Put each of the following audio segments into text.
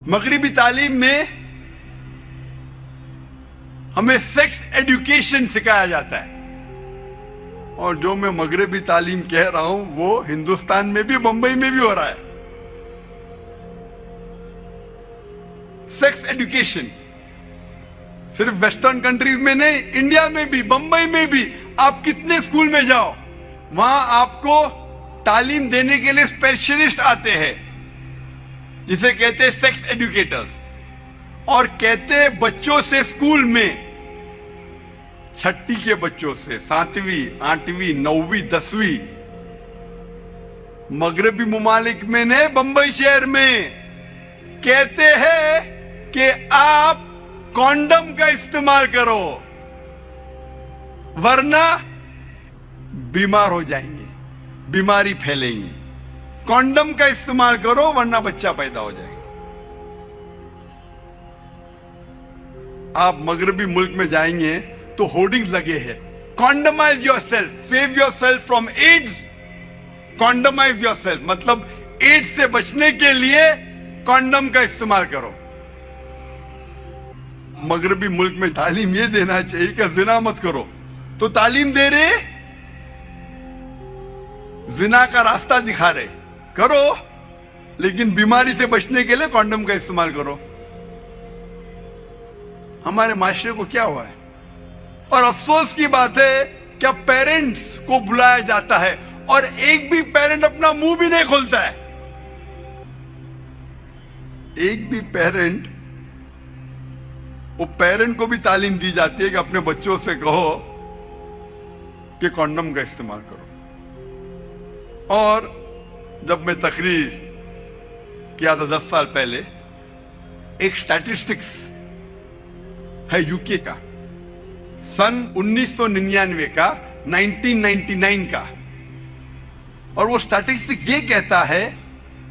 مغربی تعلیم میں ہمیں سیکس ایڈوکیشن سکھایا جاتا ہے، اور جو میں مغربی تعلیم کہہ رہا ہوں وہ ہندوستان میں بھی، بمبئی میں بھی ہو رہا ہے. سیکس ایڈوکیشن صرف ویسٹرن کنٹریز میں نہیں، انڈیا میں بھی، بمبئی میں بھی. آپ کتنے اسکول میں جاؤ، وہاں آپ کو تعلیم دینے کے لیے اسپیشلسٹ آتے ہیں جسے کہتے ہیں سیکس ایڈوکیٹرز، اور کہتے ہیں بچوں سے اسکول میں، چھٹی کے بچوں سے، 7ویں 8ویں 9ویں 10ویں، مغربی ممالک میں نے، بمبئی شہر میں کہتے ہیں کہ آپ کونڈم کا استعمال کرو ورنہ بیمار ہو جائیں گے، بیماری پھیلیں گی. کونڈم کا استعمال کرو ورنہ بچہ پیدا ہو جائے گا. آپ مغربی ملک میں جائیں گے تو ہورڈنگز لگے ہیں، condomise yourself, save yourself from AIDS. Condomise yourself مطلب ایڈز سے بچنے کے لیے کونڈم کا استعمال کرو. مغربی ملک میں تعلیم یہ دینا چاہیے کہ زنا مت کرو، تو تعلیم دے رہے، زنا کا راستہ دکھا رہے، کرو لیکن بیماری سے بچنے کے لیے کونڈم کا استعمال کرو. ہمارے معاشرے کو کیا ہوا ہے؟ اور افسوس کی بات ہے کہ پیرنٹس کو بلایا جاتا ہے اور ایک بھی پیرنٹ اپنا منہ بھی نہیں کھولتا ہے. ایک بھی پیرنٹ، وہ پیرنٹ کو بھی تعلیم دی جاتی ہے کہ اپنے بچوں سے کہو کہ کونڈم کا استعمال کرو. اور جب میں تقریر کیا تھا 10 سال پہلے، ایک سٹیٹسٹکس ہے یو کے کا، سن 1999 کا، 1999 کا، اور وہ سٹیٹسٹکس یہ کہتا ہے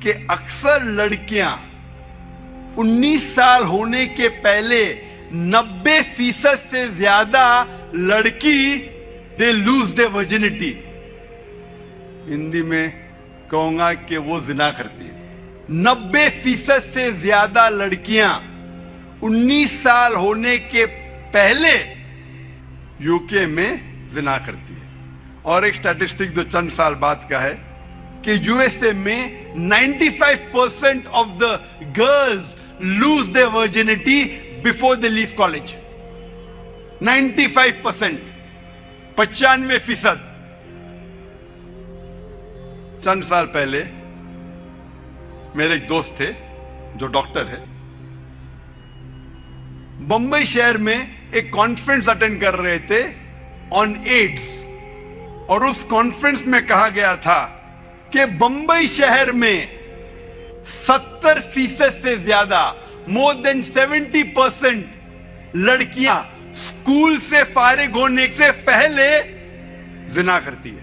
کہ اکثر لڑکیاں 19 سال ہونے کے پہلے 90% سے زیادہ لڑکی دے لوز دے ورجنٹی. ہندی میں کہوں گا کہ وہ زنا کرتی ہے. 90% سے زیادہ لڑکیاں 19 سال ہونے کے پہلے یو کے میں زنا کرتی ہے. اور ایک سٹیٹسٹک جو چند سال بعد کا ہے کہ یو ایس اے میں 95% of the girls lose their virginity before they leave college. 95%، 95%. چند سال پہلے میرے ایک دوست تھے جو ڈاکٹر ہے، بمبئی شہر میں ایک کانفرنس اٹینڈ کر رہے تھے آن ایڈز، اور اس کانفرنس میں کہا گیا تھا کہ بمبئی شہر میں 70% سے زیادہ، more than 70% لڑکیاں اسکول سے فارغ ہونے سے پہلے زنا کرتی ہے.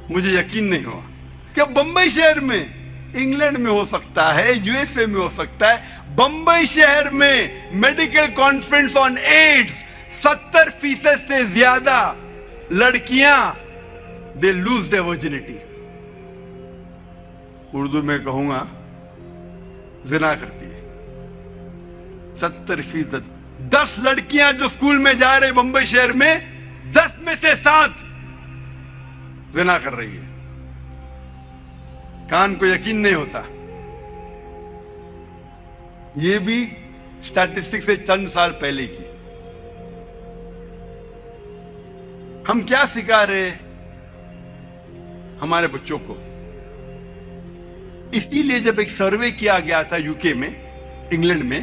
مجھے یقین نہیں ہوا کہ بمبئی شہر میں، انگلینڈ میں ہو سکتا ہے، یو ایس اے میں ہو سکتا ہے، بمبئی شہر میں میڈیکل کانفرنس آن ایڈز 70% سے زیادہ لڑکیاں دے لوز دے ورجنٹی، اردو میں کہوں گا زنا کرتی ہے. 70%. 10 لڑکیاں جو اسکول میں جا رہے بمبئی شہر میں، 10 میں سے 7 زنا کر رہی ہے. کان کو یقین نہیں ہوتا. یہ بھی سٹیٹسٹک سے چند سال پہلے کی. ہم کیا سکھا رہے ہمارے بچوں کو؟ اسی لیے جب ایک سروے کیا گیا تھا یو کے میں، انگلینڈ میں،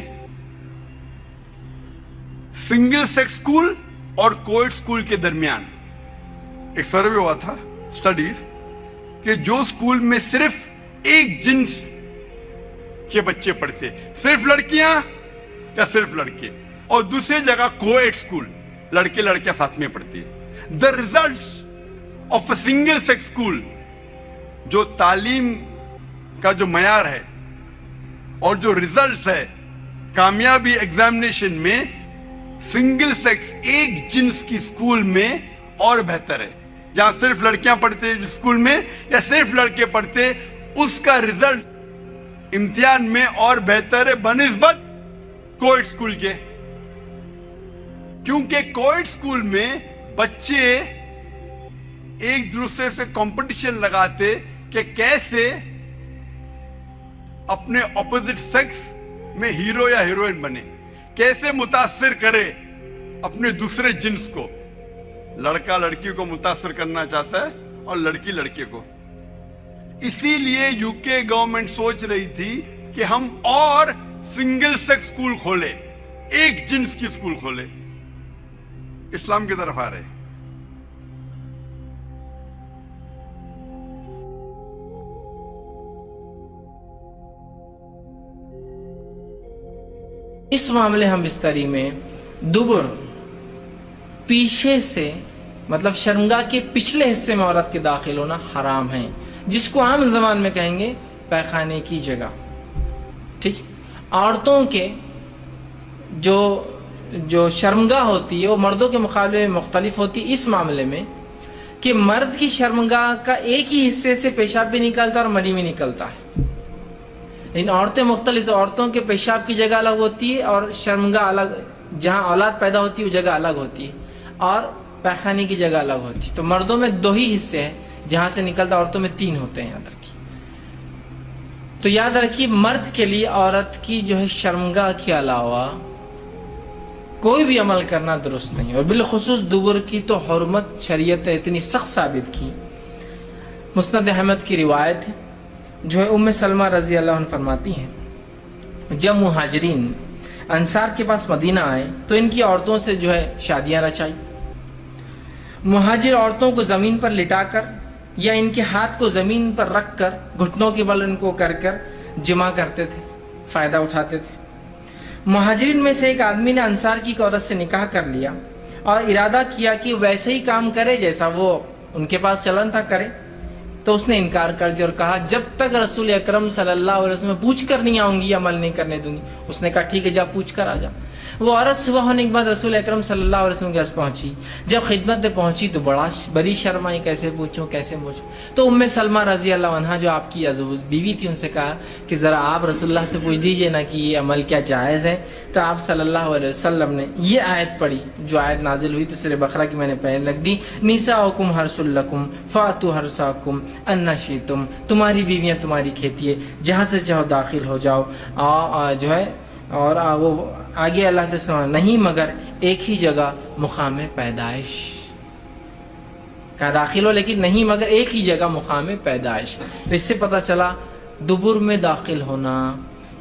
سنگل سیکس اسکول اور کوئڈ اسکول کے درمیان ایک سروے ہوا تھا، سٹڈیز، کہ جو اسکول میں صرف ایک جنس کے بچے پڑھتے، صرف لڑکیاں یا صرف لڑکے، اور دوسری جگہ کوئڈ اسکول، لڑکے لڑکیاں ساتھ میں پڑھتی ہے. The results of a single sex school, جو تعلیم کا جو معیار ہے اور جو ریزلٹس ہے کامیابی ایگزامینیشن میں، سنگل سیکس ایک جنس کی اسکول میں اور بہتر ہے. جہاں صرف لڑکیاں پڑھتے اسکول میں یا صرف لڑکے پڑھتے، اس کا ریزلٹ امتحان میں اور بہتر ہے بنسبت کوئٹ اسکول کے، کیونکہ کوئٹ اسکول میں بچے ایک دوسرے سے کمپٹیشن لگاتے کہ کیسے اپنے اپوزٹ سیکس میں ہیرو یا ہیروئن بنے، کیسے متاثر کرے اپنے دوسرے جنس کو۔ لڑکا لڑکی کو متاثر کرنا چاہتا ہے اور لڑکی لڑکے کو۔ اسی لیے یو کے گورنمنٹ سوچ رہی تھی کہ ہم اور سنگل سیکس اسکول کھولے، ایک جنس کی اسکول کھولے۔ اسلام کی طرف آ رہے۔ اس معاملے ہم بستری میں دبر پیچھے سے مطلب شرمگاہ کے پچھلے حصے میں عورت کے داخل ہونا حرام ہے، جس کو عام زبان میں کہیں گے پیخانے کی جگہ۔ ٹھیک، عورتوں کے جو شرمگاہ ہوتی ہے وہ مردوں کے مقابلے میں مختلف ہوتی ہے اس معاملے میں کہ مرد کی شرمگاہ کا ایک ہی حصے سے پیشاب بھی نکلتا ہے اور منی بھی نکلتا ہے، لیکن عورتیں مختلف، تو عورتوں کے پیشاب کی جگہ الگ ہوتی ہے اور شرمگاہ الگ، جہاں اولاد پیدا ہوتی ہے وہ جگہ الگ ہوتی ہے، اور پیخانے کی جگہ الگ ہوتی ہے۔ تو مردوں میں 2 ہی حصے ہیں جہاں سے نکلتا، عورتوں میں 3 ہوتے ہیں، یاد رکھیے۔ تو یاد رکھیے مرد کے لیے عورت کی جو ہے شرمگاہ کے علاوہ کوئی بھی عمل کرنا درست نہیں، اور بالخصوص دبر کی تو حرمت شریعت اتنی سخت ثابت کی۔ مسند احمد کی روایت ہے، جو ہے ام سلمہ رضی اللہ عنہ فرماتی ہیں جب مہاجرین انصار کے پاس مدینہ آئے تو ان کی عورتوں سے جو ہے شادیاں رچائی۔ مہاجر عورتوں کو زمین پر لٹا کر یا ان کے ہاتھ کو زمین پر رکھ کر گھٹنوں کے بل ان کو کر جمع کرتے تھے، فائدہ اٹھاتے تھے۔ مہاجرین میں سے ایک آدمی نے انصار کی ایک عورت سے نکاح کر لیا اور ارادہ کیا کہ ویسے ہی کام کرے جیسا وہ ان کے پاس چلن تھا کرے، تو اس نے انکار کر دیا اور کہا جب تک رسول اکرم صلی اللہ علیہ وسلم پوچھ کر نہیں آؤں گی عمل نہیں کرنے دوں گی۔ اس نے کہا ٹھیک ہے، جا پوچھ کر آ جا۔ وہ عورت صبح ہونے کے بعد رسول اکرم صلی اللہ علیہ وسلم کے پاس پہنچی۔ جب خدمت میں پہنچی تو بڑی شرم آئی، کیسے پوچھوں۔ تو ام سلمہ رضی اللہ عنہا جو آپ کی بیوی تھی، ان سے کہا کہ ذرا آپ رسول اللہ سے پوچھ دیجئے نا کہ یہ عمل کیا جائز ہے۔ تو آپ صلی اللہ علیہ وسلم نے یہ آیت پڑھی، جو آیت نازل ہوئی تو سورہ بقرہ کی میں نے پہلے لکھ دی، نساؤکم حرث لکم فاتوا حرثکم ان شئتم، تمہاری بیویاں تمہاری کھیتی ہے، جہاں سے چاہو داخل ہو جاؤ۔ جو ہے اور وہ آگے اللہ کے رسول نہیں مگر ایک ہی جگہ مقام پیدائش کا داخل ہو، لیکن نہیں مگر ایک ہی جگہ مقام پیدائش۔ تو اس سے پتہ چلا دبر میں داخل ہونا،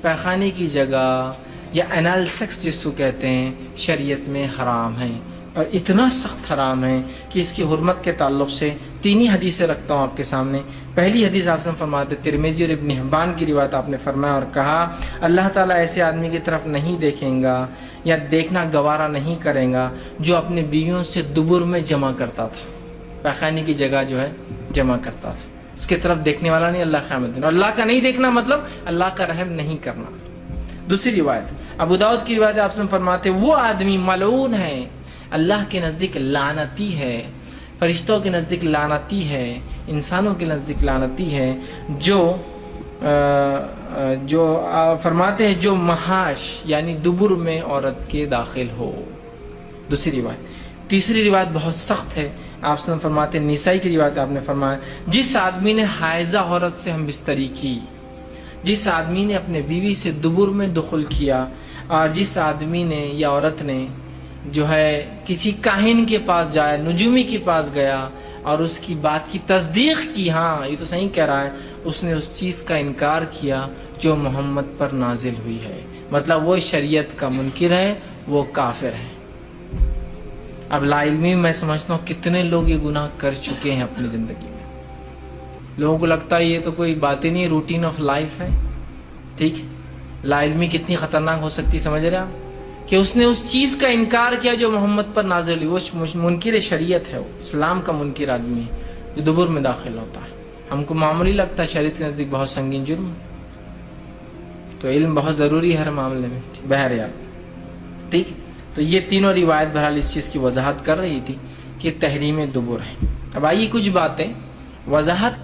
پیخانے کی جگہ یا انال سیکس جس کو کہتے ہیں، شریعت میں حرام ہے، اور اتنا سخت حرام ہے کہ اس کی حرمت کے تعلق سے 3 ہی حدیثیں رکھتا ہوں آپ کے سامنے۔ پہلی حدیث آپ سے فرماتے ترمذی اور ابن حبان کی روایت، آپ نے فرمایا اور کہا اللہ تعالیٰ ایسے آدمی کی طرف نہیں دیکھیں گا یا دیکھنا گوارا نہیں کریں گا جو اپنے بیویوں سے دبر میں جمع کرتا تھا، پیخانے کی جگہ جو ہے جمع کرتا تھا، اس کی طرف دیکھنے والا نہیں اللہ قیامت دن۔ اور اللہ کا نہیں دیکھنا مطلب اللہ کا رحم نہیں کرنا۔ دوسری روایت ابو داؤد کی روایت آپ سے فرماتے وہ آدمی ملعون ہے، اللہ کے نزدیک لعنتی ہے، فرشتوں کے نزدیک لعنتی ہے، انسانوں کے نزدیک لعنتی ہے، جو فرماتے ہیں جو محاش یعنی دبر میں عورت کے داخل ہو۔ دوسری روایت۔ تیسری روایت بہت سخت ہے، آپ سے فرماتے ہیں نسائی کی روایت آپ نے فرمایا جس آدمی نے حائضہ عورت سے ہم بستری کی، جس آدمی نے اپنے بیوی سے دبر میں دخل کیا، اور جس آدمی نے یا عورت نے جو ہے کسی کاہن کے پاس جایا، نجومی کے پاس گیا اور اس کی بات کی تصدیق کی، ہاں یہ تو صحیح کہہ رہا ہے، اس نے اس چیز کا انکار کیا جو محمد پر نازل ہوئی ہے، مطلب وہ شریعت کا منکر ہے، وہ کافر ہے۔ اب لا علمی میں سمجھتا ہوں کتنے لوگ یہ گناہ کر چکے ہیں اپنی زندگی میں، لوگوں کو لگتا ہے یہ تو کوئی بات ہی نہیں، روٹین آف لائف ہے۔ ٹھیک، لا علمی کتنی خطرناک ہو سکتی، سمجھ رہے آپ، کہ اس نے اس چیز کا انکار کیا جو محمد پر نازل ہوئی، وہ منکر شریعت ہے، وہ اسلام کا منکر آدمی ہے جو دبر میں داخل ہوتا ہے۔ ہم کو معمولی لگتا ہے، شریعت کے نزدیک بہت سنگین جرم ہے، تو علم بہت ضروری ہے ہر معاملے میں۔ بہرحال ٹھیک، تو یہ تینوں روایت بہرحال اس چیز کی وضاحت کر رہی تھی کہ تحریم دبر ہے۔ اب آئیے کچھ باتیں وضاحت